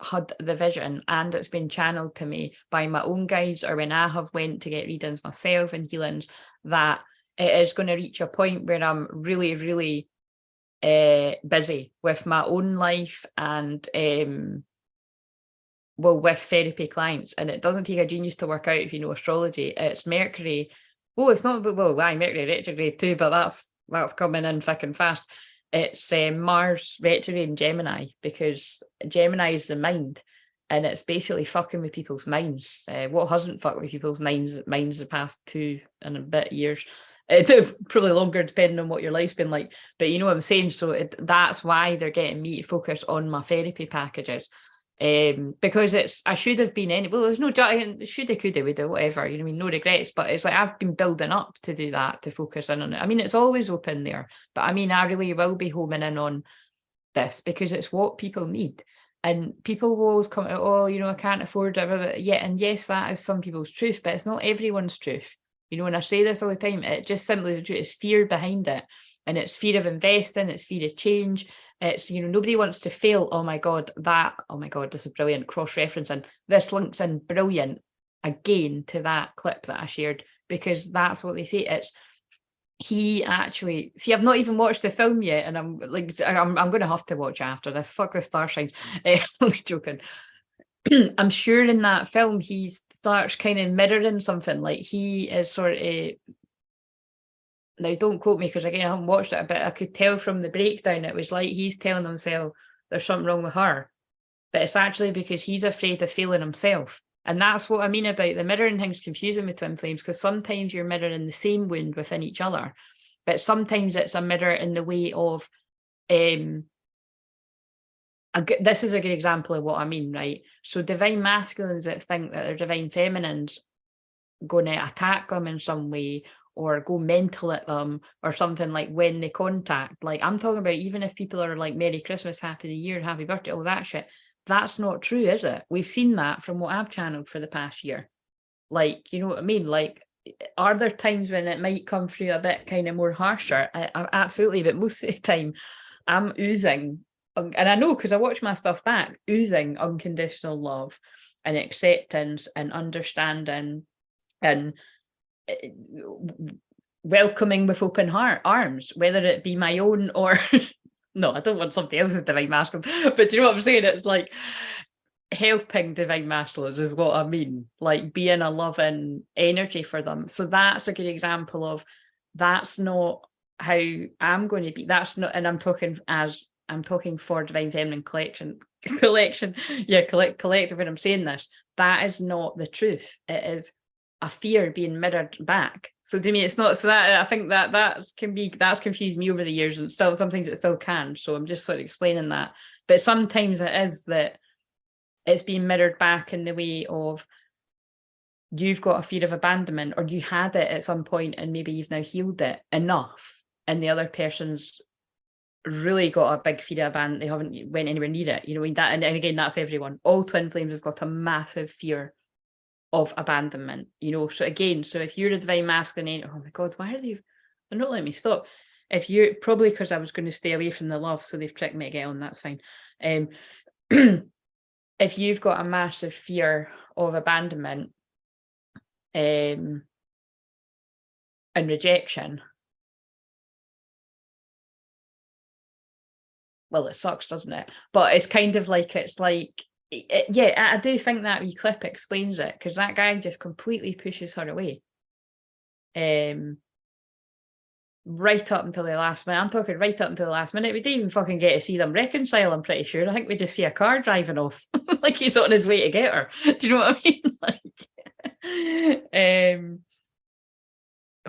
had the vision, and it's been channeled to me by my own guides, or when I have went to get readings myself and healings, that it is going to reach a point where I'm really, really busy with my own life, and with therapy clients. And it doesn't take a genius to work out, if you know astrology, it's Mercury. Oh, it's not, Mercury retrograde too, but that's coming in thick and fast. It's Mars retrograde in Gemini, because Gemini is the mind, and it's basically fucking with people's minds. What hasn't fucked with people's minds the past 2 and a bit years? Probably longer, depending on what your life's been like. But you know what I'm saying? So that's why they're getting me to focus on my therapy packages. Because I should have been there's no shoulda, coulda, woulda, whatever, you know what I mean, no regrets, but it's like, I've been building up to do that, to focus in on it. I mean, it's always open there, but I mean, I really will be homing in on this, because it's what people need. And people will always come, I can't afford it. Yeah, and yes, that is some people's truth, but it's not everyone's truth. You know, and I say this all the time, it just simply the truth is fear behind it. And it's fear of investing, it's fear of change. It's, you know, nobody wants to fail. Oh my God, this is brilliant. Cross-referencing. This links in brilliant again to that clip that I shared, because that's what they say. It's he actually, see, I've not even watched the film yet, and I'm like, I'm going to have to watch after this. Fuck the star signs. I'm only joking. I'm sure in that film he starts kind of mirroring something, like he is sort of, now don't quote me because again I haven't watched it, but I could tell from the breakdown it was like he's telling himself there's something wrong with her, but it's actually because he's afraid of failing himself. And that's what I mean about the mirroring thing's confusing with twin flames, because sometimes you're mirroring the same wound within each other, but sometimes it's a mirror in the way of this is a good example of what I mean, right? So divine masculines that think that their divine feminines going to attack them in some way or go mental at them or something, like when they contact, like I'm talking about, even if people are like Merry Christmas, Happy New Year, Happy Birthday, all that shit, that's not true, is it? We've seen that from what I've channeled for the past year. Like, you know what I mean? Like, are there times when it might come through a bit kind of more harsher? I absolutely, but most of the time I'm oozing, and I know because I watch my stuff back, oozing unconditional love and acceptance and understanding and welcoming with open arms, whether it be my own or no, I don't want somebody else's divine masculine, but do you know what I'm saying? It's like helping divine masculines is what I mean, like being a loving energy for them. So that's a good example of that's not how I'm going to be. That's not, and I'm talking for divine feminine collective when I'm saying this. That is not the truth. It is a fear being mirrored back. So to me, it's not. So that I think that's confused me over the years, and still some things it still can. So I'm just sort of explaining that. But sometimes it is that it's being mirrored back in the way of you've got a fear of abandonment, or you had it at some point and maybe you've now healed it enough, and the other person's really got a big fear of abandonment. They haven't went anywhere near it. You know, that, and again, that's everyone. All twin flames have got a massive fear of abandonment, you know. So again, so if you're a divine masculine, oh my God, why are they're not letting me stop? If you're, probably because I was going to stay away from the love, so they've tricked me to get on, that's fine. If you've got a massive fear of abandonment and rejection, well, it sucks, doesn't it? But it's kind of like, yeah, I do think that wee clip explains it, because that guy just completely pushes her away. Right up until the last minute. I'm talking right up until the last minute. We didn't even fucking get to see them reconcile, I'm pretty sure. I think we just see a car driving off. Like he's on his way to get her. Do you know what I mean? Like,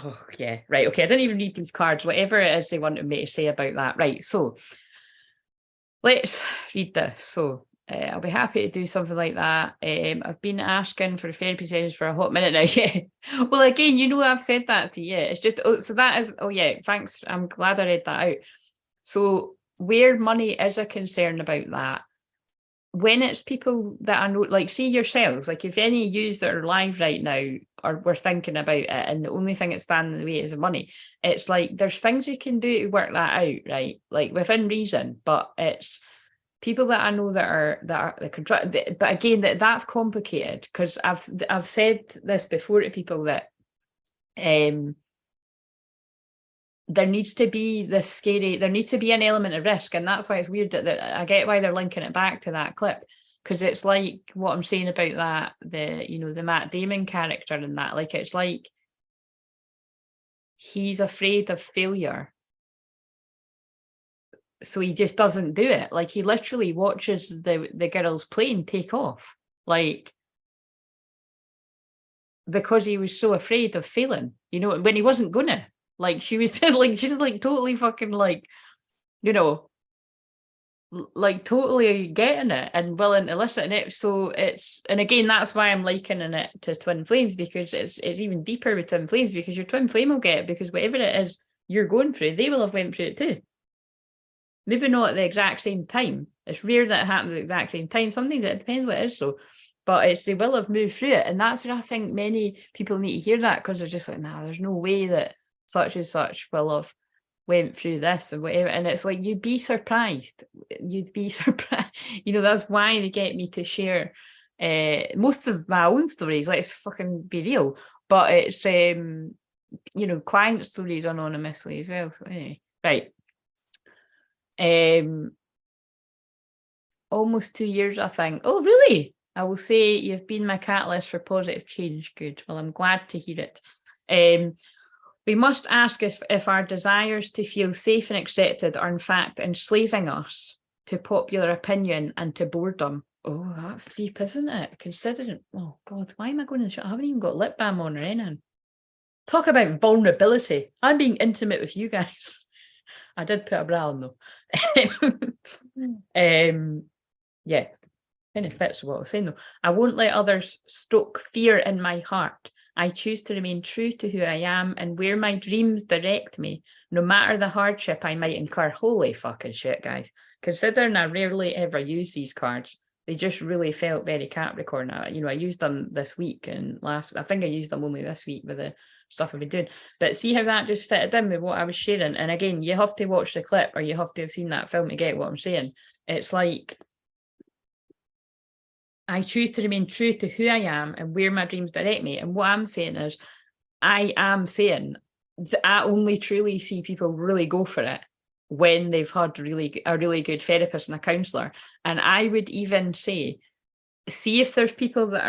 oh yeah, right. Okay, I didn't even read these cards, whatever it is they wanted me to say about that. Right, so let's read this. So I'll be happy to do something like that. I've been asking for therapy sessions for a hot minute now. Yeah. Well, again, you know, I've said that to you. It's just, so that is, oh yeah, thanks. I'm glad I read that out. So where money is a concern about that, when it's people that I know, like see yourselves, like if any of yous that are live right now or we're thinking about it and the only thing that's standing in the way is the money, it's like there's things you can do to work that out, right? Like within reason, but it's people that I know that are the control. But again, that's complicated, because I've said this before to people that there needs to be there needs to be an element of risk, and that's why it's weird that I get why they're linking it back to that clip, because it's like what I'm saying about that, the Matt Damon character and that, like it's like he's afraid of failure, so he just doesn't do it. Like he literally watches the girl's plane take off, like because he was so afraid of failing, you know, when he wasn't gonna. Like she was like, she's like totally fucking like, you know, like totally getting it and willing to listen to it. So it's, and again, that's why I'm likening it to twin flames, because it's even deeper with twin flames, because your twin flame will get it, because whatever it is you're going through, they will have went through it too. Maybe not at the exact same time. It's rare that it happens at the exact same time. Sometimes it depends what it is. So but it's they will have moved through it. And that's where I think many people need to hear that, because they're just like, nah, there's no way that such and such will have went through this and whatever. And it's like, you'd be surprised. You'd be surprised. That's why they get me to share most of my own stories. Let's fucking be real. But it's client stories anonymously as well. So anyway, right. Almost 2 years, I think. Oh, really? I will say you've been my catalyst for positive change. Good. Well, I'm glad to hear it. We must ask if our desires to feel safe and accepted are in fact enslaving us to popular opinion and to boredom. Oh, that's deep, isn't it? Considering, oh God, why am I going to the show? I haven't even got lip balm on or anything. Talk about vulnerability. I'm being intimate with you guys. I did put a bra on though. Yeah, kind of fits what I was saying though. I won't let others stoke fear in my heart. I choose to remain true to who I am and where my dreams direct me, no matter the hardship I might incur. Holy fucking shit, guys. Considering I rarely ever use these cards, they just really felt very Capricorn. I used them this week and I think I used them only this week with the stuff I've been doing. But see how that just fitted in with what I was sharing. And again, you have to watch the clip or you have to have seen that film to get what I'm saying. It's like, I choose to remain true to who I am and where my dreams direct me. And what I'm saying is, I am saying that I only truly see people really go for it when they've had a really good therapist and a counsellor. And I would even say, see if there's people that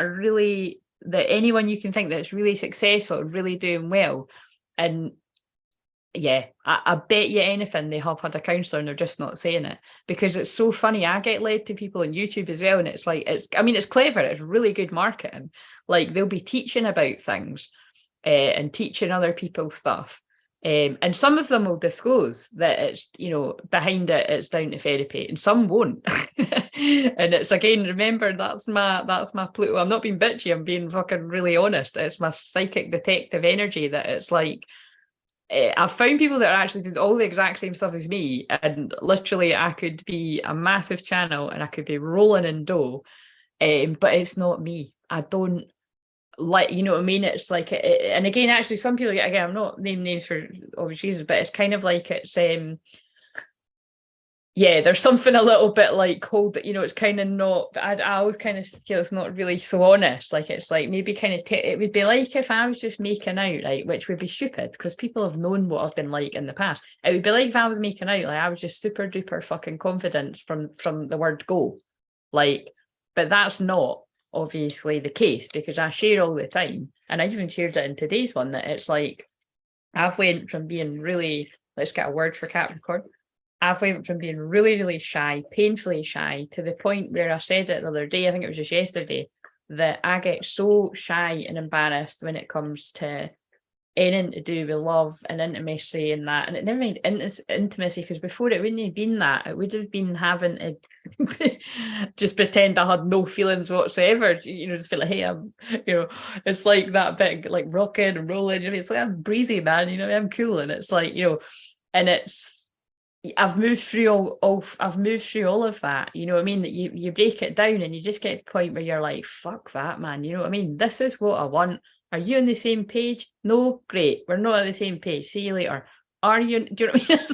anyone you can think that's really successful, really doing well. And yeah, I bet you anything they have had a counsellor and they're just not saying it, because it's so funny. I get led to people on YouTube as well, and it's like, it's clever, it's really good marketing. Like, they'll be teaching about things and teaching other people stuff. And some of them will disclose that it's, behind it, it's down to therapy, and some won't. And it's, again, remember, that's my Pluto. I'm not being bitchy, I'm being fucking really honest. It's my psychic detective energy that it's like, I've found people that are actually doing all the exact same stuff as me, and literally I could be a massive channel and I could be rolling in dough, but it's not me. I don't like, you know what I mean? It's like, and again, actually, some people, again, I'm not naming names for obvious reasons, but it's kind of like it's yeah, there's something a little bit like cold that, it's kind of not, I always kind of feel it's not really so honest. Like, it's like maybe kind of, it would be like if I was just making out, like, which would be stupid because people have known what I've been like in the past. It would be like if I was making out, like I was just super duper fucking confident from the word go. Like, but that's not obviously the case, because I share all the time. And I even shared it in today's one, that it's like, I've went from being really, let's get a word for Capricorn. I've went from being really, really shy, painfully shy, to the point where I said it the other day, I think it was just yesterday, that I get so shy and embarrassed when it comes to anything to do with love and intimacy and that. And it never made intimacy, because before it wouldn't have been that. It would have been having to just pretend I had no feelings whatsoever. Just feel like, hey, I'm, it's like that bit, like rocking and rolling. It's like, I'm breezy, man. I'm cool. And it's like, and it's, I've moved through I've moved through all of that. You know what I mean? That you break it down and you just get to the point where you're like, fuck that, man. You know what I mean? This is what I want. Are you on the same page? No, great. We're not on the same page. See you later. Are you? Do you know what I mean?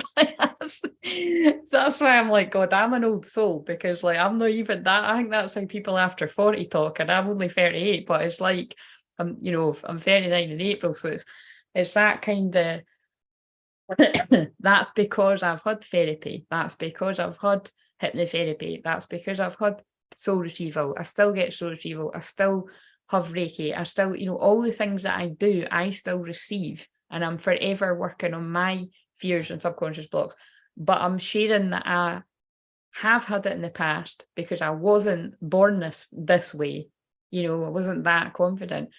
It's like, that's why I'm like, God, I'm an old soul, because like I'm not even that. I think that's how people after 40 talk, and I'm only 38. But it's like I'm 39 in April, so it's that kind of. That's because I've had therapy. That's because I've had hypnotherapy. That's because I've had soul retrieval. I still get soul retrieval. I still have Reiki. I still, all the things that I do, I still receive. And I'm forever working on my fears and subconscious blocks. But I'm sharing that I have had it in the past because I wasn't born this way. I wasn't that confident.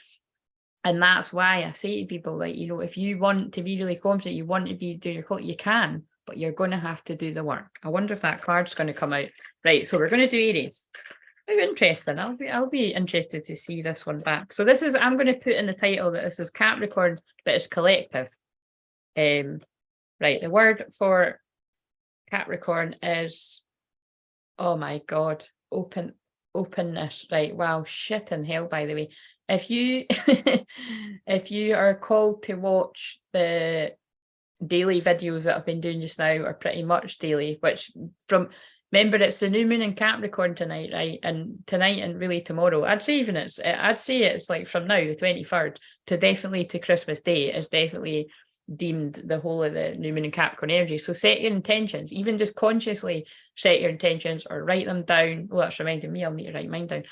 And that's why I say to people, like, if you want to be really confident, you want to be doing your call, you can, but you're going to have to do the work. I wonder if that card's going to come out. Right, so we're going to do Aries. Very interesting. I'll be interested to see this one back. So this is, I'm going to put in the title that this is Capricorn, but it's collective. Right, the word for Capricorn is, oh my God, open. openness, right? Wow, shit in hell, by the way. If you if you are called to watch the daily videos that I've been doing just now, are pretty much daily, which remember, it's the new moon in Capricorn tonight, right? And tonight and really tomorrow. I'd say it's like from now, the 23rd, to definitely to Christmas Day is definitely deemed the whole of the new moon in Capricorn energy. So set your intentions, even just consciously set your intentions or write them down. Oh, that's reminding me, I'll need to write mine down.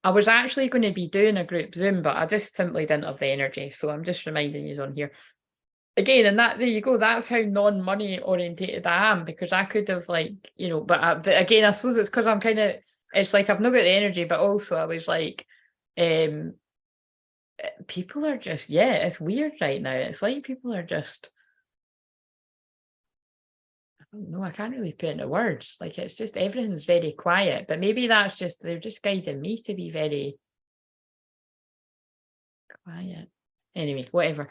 I was actually going to be doing a group Zoom, but I just simply didn't have the energy. So I'm just reminding you on here. Again, and that, there you go, that's how non-money orientated I am, because I could have, like, you know, but again, I suppose it's because I'm kind of, it's like I've not got the energy, but also I was like, people are just, yeah, it's weird right now. It's like people are just, I don't know, I can't really put it into words. Like, it's just, everything's very quiet, but maybe that's just, they're just guiding me to be very quiet. Anyway, whatever.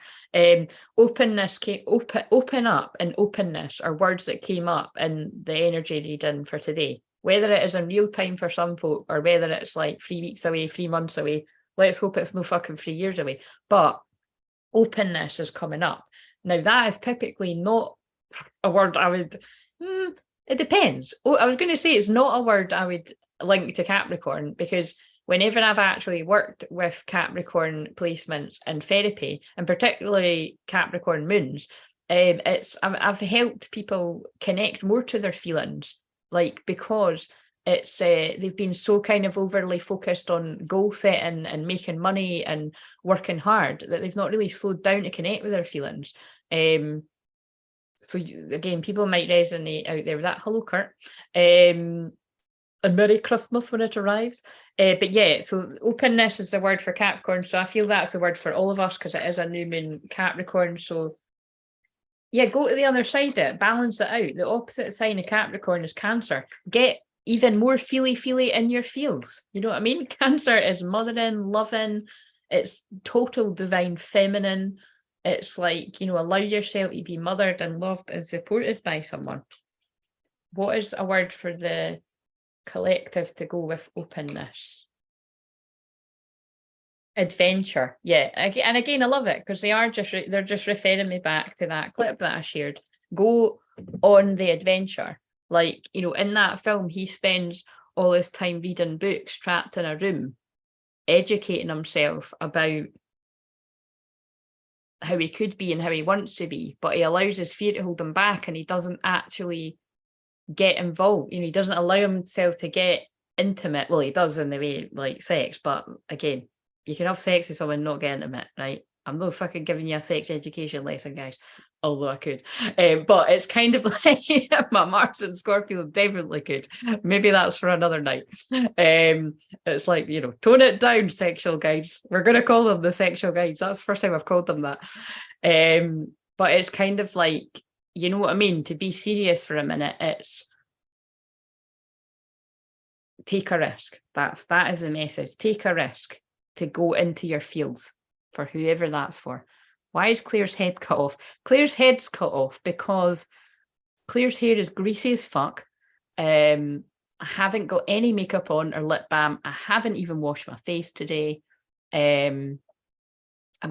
Openness came, open up and openness are words that came up in the energy reading for today. Whether it is in real time for some folk or whether it's like 3 weeks away, 3 months away, let's hope it's no fucking 3 years away. But openness is coming up. Now, that is typically not a word I would, it depends. Oh, I was going to say it's not a word I would link to Capricorn, because whenever I've actually worked with Capricorn placements in therapy, and particularly Capricorn moons, I've helped people connect more to their feelings, like, because it's they've been so kind of overly focused on goal setting and making money and working hard that they've not really slowed down to connect with their feelings. So again, people might resonate out there with that. Hello, Kurt. And Merry Christmas when it arrives. But yeah, so openness is the word for Capricorn. So I feel that's the word for all of us, because it is a new moon Capricorn. So yeah, go to the other side of it, balance it out. The opposite sign of Capricorn is Cancer. Get even more feely in your feels. You know what I mean? Cancer is mothering, loving. It's total divine feminine. It's like, you know, allow yourself to be mothered and loved and supported by someone. What is a word for the collective to go with openness? Adventure. Yeah, and again, I love it, because they're just referring me back to that clip that I shared. Go on the adventure. Like, you know, in that film, he spends all his time reading books, trapped in a room, educating himself about how he could be and how he wants to be, but he allows his fear to hold him back, and he doesn't actually get involved. You know, he doesn't allow himself to get intimate. Well, he does in the way like sex, but again, you can have sex with someone and not get intimate, right? I'm not fucking giving you a sex education lesson, guys, although I could. But it's kind of like my Mars and Scorpio definitely could. Maybe that's for another night. It's like, you know, tone it down, sexual guides. We're going to call them the sexual guides. That's the first time I've called them that. But it's kind of like, you know what I mean? To be serious for a minute, it's take a risk. That is the message. Take a risk to go into your fields, for whoever that's for. Why is Claire's head cut off? Claire's head's cut off because Claire's hair is greasy as fuck. I haven't got any makeup on or lip balm. I haven't even washed my face today. I'm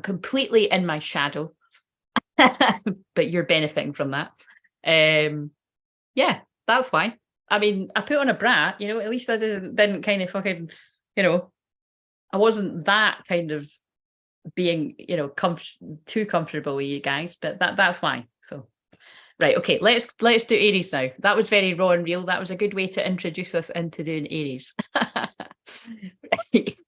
completely in my shadow. But you're benefiting from that. Yeah, that's why. I mean, I put on a bra, you know, at least I didn't kind of fucking, you know, I wasn't that kind of being, you know, too comfortable with you guys, but that's why. So right, okay, let's do Aries now. That was very raw and real. That was a good way to introduce us into doing Aries. Right.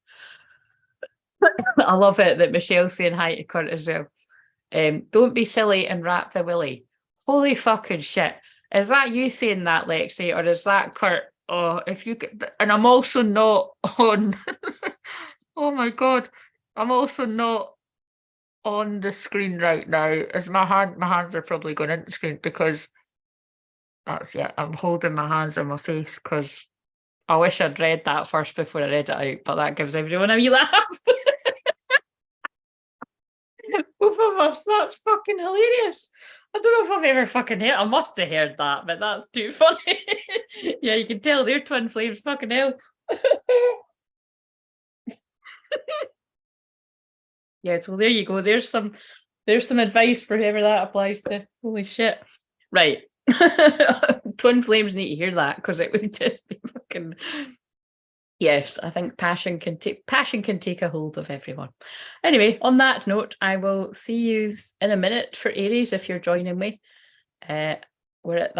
I love it that Michelle's saying hi to Kurt as well. Don't be silly and wrap the willy. Holy fucking shit. Is that you saying that, Lexi, or is that Kurt? Oh, if you could, and I'm also not on. Oh my god, I'm also not on the screen right now. As my hands are probably going into the screen, because that's, yeah, I'm holding my hands on my face because I wish I'd read that first before I read it out, but that gives everyone a wee laugh. Both of us. That's fucking hilarious. I don't know if I've ever fucking heard. I must have heard that, but that's too funny. Yeah, you can tell they're twin flames. Fucking hell. Yeah, so there you go. There's some advice for whoever that applies to. Holy shit. Right. Twin flames need to hear that because it would just be fucking. Yes, I think passion can take a hold of everyone. Anyway, on that note, I will see you in a minute for Aries if you're joining me. Uh, we're at